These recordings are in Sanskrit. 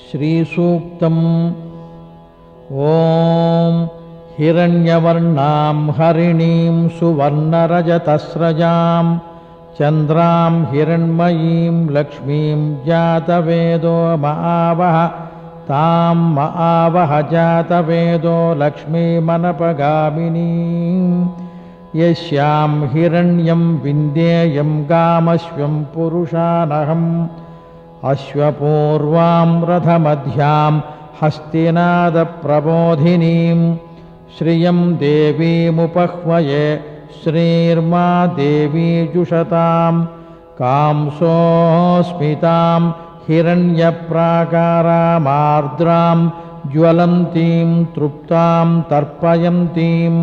श्रीसूक्तम्। ॐ हिरण्यवर्णां हरिणीं सुवर्णरजतस्रजां चन्द्रां हिरण्मयीं लक्ष्मीं जातवेदो महावः तां महावः जातवेदो लक्ष्मीमनपगामिनीं यस्यां हिरण्यं विन्देयं गामश्वं पुरुषानहम् अश्वपूर्वां रथमध्यां हस्तिनादप्रबोधिनीं श्रियं देवीमुपह्वये श्रीर्मा देवी जुषतां कांसोऽस्मितां हिरण्यप्राकारामार्द्रां ज्वलन्तीं तृप्तां तर्पयन्तीं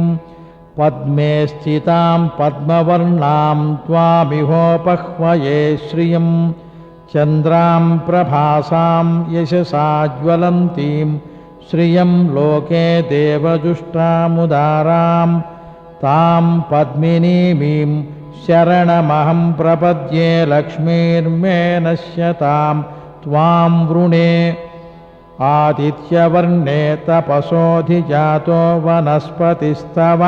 पद्मे स्थितां पद्मवर्णां त्वामिहोपह्वये श्रियं चन्द्रां प्रभासां यशसा ज्वलन्तीं श्रियं लोके देवजुष्टामुदारां तां पद्मिनीमीं शरणमहं प्रपद्ये लक्ष्मीर्मे नश्यतां त्वां वृणे आदित्यवर्णे तपसोऽधिजातो वनस्पतिस्तव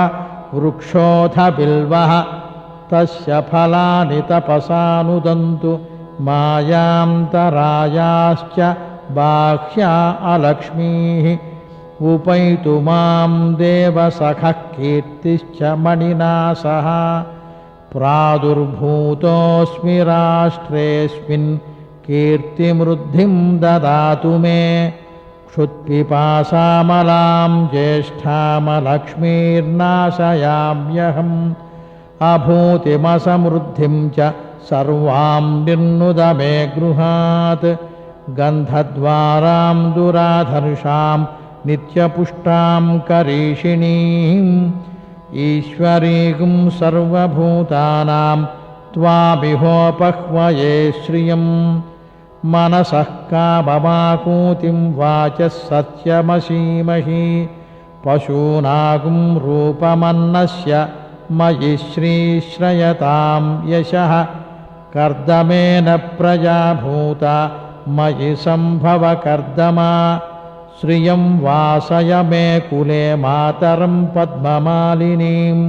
वृक्षोऽथ बिल्वः तस्य फलानि तपसानुदन्तु मायान्तरायाश्च बाह्या अलक्ष्मीः उपैतु मां देवसखः कीर्तिश्च मणिना सह प्रादुर्भूतोऽस्मि राष्ट्रेऽस्मिन् कीर्तिमृद्धिं ददातु मे क्षुत्पिपासामलां ज्येष्ठामलक्ष्मीर्नाशयाम्यहम् अभूतिमसमृद्धिं च सर्वां निर्नुद मे गृहात् गन्धद्वारां दुराधर्षां नित्यपुष्टां करीषिणीम् ईश्वरीं सर्वभूतानां त्वामिहोपह्वये श्रियं मनसः काममाकूतिं वाचः सत्यमसीमहि पशूनागुं रूपमन्नस्य मयि श्रीश्रयतां यशः कर्दमेन प्रजा भूता मयि सम्भव कर्दमा श्रियं वासय मे कुले मातरं पद्ममालिनीम्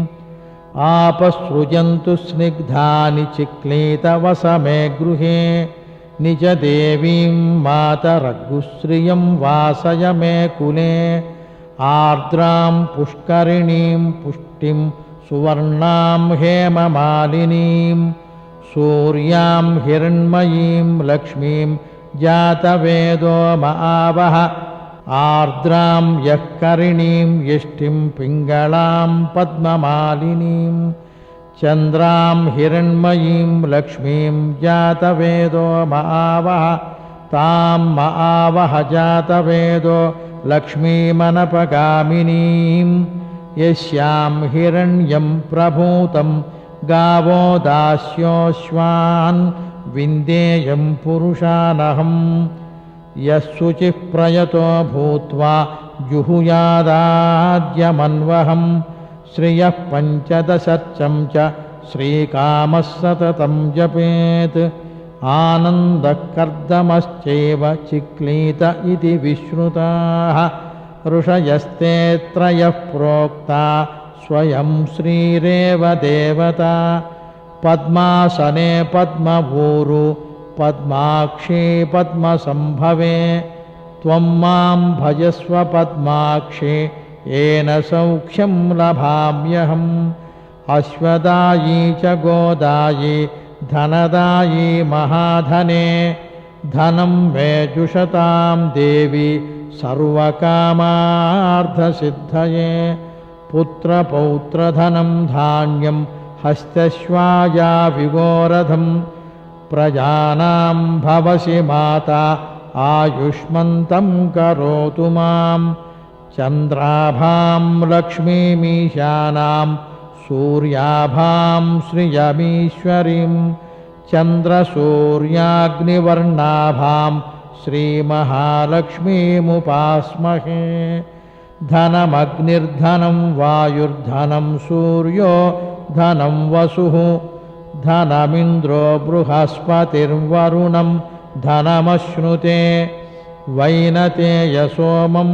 आपसृजन्तु स्निग्धानि चिक्लीतवसमे गृहे निजदेवीं मातरगुश्रियं वासय मे कुले आर्द्रां पुष्करिणीं पुष्टिं सुवर्णां हेममालिनीं सूर्यां हिरण्मयीं लक्ष्मीं जातवेदो महावः आर्द्रां यःकरिणीं यष्टिं पिङ्गलां पद्ममालिनीं चन्द्रां हिरण्मयीं लक्ष्मीं जातवेदो महावः तां महावः जातवेदो लक्ष्मीमनपगामिनीं यस्यां हिरण्यं प्रभूतं गावो दास्योऽश्वान् विन्देयं पुरुषानहम् यः शुचिः प्रयतो भूत्वा जुहुयादाद्यमन्वहं श्रियः पञ्चदशर्चं च श्रीकामः सततं जपेत् आनन्दः कर्दमश्चैव चिक्लीत इति विश्रुताः ऋषयस्ते त्रयः प्रोक्ता स्वयं श्रीरेव देवता पद्मासने पद्मभूरु पद्माक्षी पद्मसम्भवे त्वं मां भजस्व पद्माक्षी येन सौख्यं लभाम्यहम् अश्वदायी च गोदायी धनदायी महाधने धनं मे जुषतां देवी सर्वकामार्थसिद्धये पुत्रपौत्रधनं धान्यं हस्तश्वाया विगोरधं प्रजानां भवसि माता आयुष्मन्तं करोतु मां चन्द्राभां लक्ष्मीमीशानां सूर्याभां श्रियमीश्वरीं चन्द्रसूर्याग्निवर्णाभां श्रीमहालक्ष्मीमुपास्महे धनमग्निर्धनं वायुर्धनं सूर्यो धनं वसुः धनमिन्द्रो बृहस्पतिर्वरुणं धनमश्नुते वैनतेय सोमं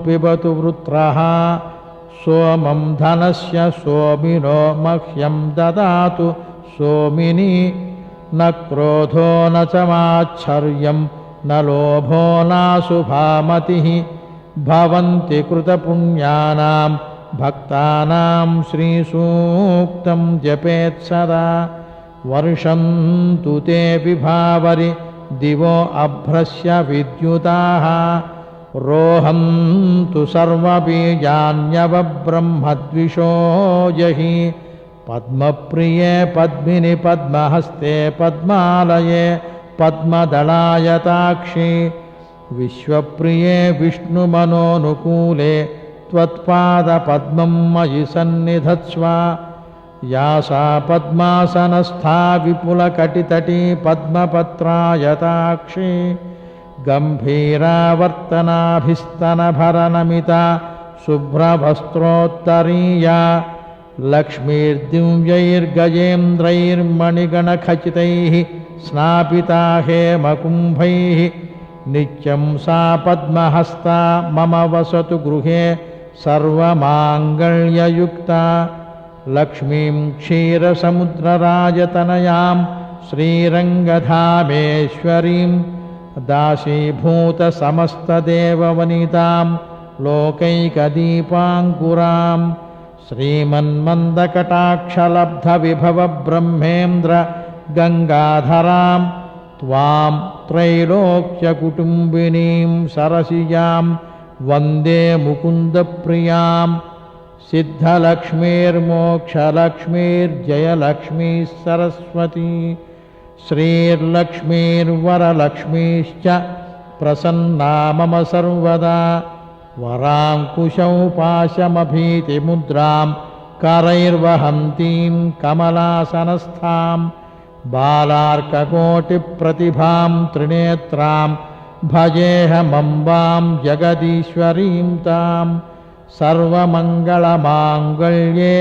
पिबतु वृत्रः सोमं धनस्य सोमिनो मह्यं ददातु सोमिनी न क्रोधो न च माच्छर्यं न लोभो नाशुभामतिः भवन्ति कृतपुण्यानां भक्तानां श्रीसूक्तं जपेत् सदा वर्षन्तु ते विभावरि दिवो अभ्रस्य विद्युताः रोहन्तु सर्वबीजान्यवब्रह्मद्विषो जहि पद्मप्रिये पद्मिनि पद्महस्ते पद्मालये पद्मदलायताक्षि विश्वप्रिये विष्णुमनोनुकूले त्वत्पादपद्मं मयि सन्निधत्स्व या सा पद्मासनस्था विपुलकटितटी पद्मपत्रायताक्षी गम्भीरावर्तनाभिस्तनभरनमिता शुभ्रवस्त्रोत्तरीया लक्ष्मीर्दिव्यैर्गजेन्द्रैर्मणिगणखचितैः स्नापिता हेमकुम्भैः नित्यं सा पद्महस्ता मम वसतु गृहे सर्वमाङ्गल्ययुक्ता लक्ष्मीं क्षीरसमुद्रराजतनयां श्रीरङ्गधामेश्वरीं दासीभूतसमस्तदेववनितां लोकैकदीपाङ्कुरां श्रीमन्मन्दकटाक्षलब्धविभवब्रह्मेन्द्र गङ्गाधरां त्वां त्रैलोक्यकुटुम्बिनीं सरसिजां वन्दे मुकुन्दप्रियां सिद्धलक्ष्मीर्मोक्षलक्ष्मीर्जयलक्ष्मीः सरस्वती श्रीर्लक्ष्मीर्वरलक्ष्मीश्च प्रसन्ना मम सर्वदा वराङ्कुशौ पाशमभीतिमुद्रां करैर्वहन्तीं कमलासनस्थां बालार्ककोटिप्रतिभां त्रिनेत्रां भजेऽहमम्बां जगदीश्वरीं तां सर्वमङ्गलमाङ्गल्ये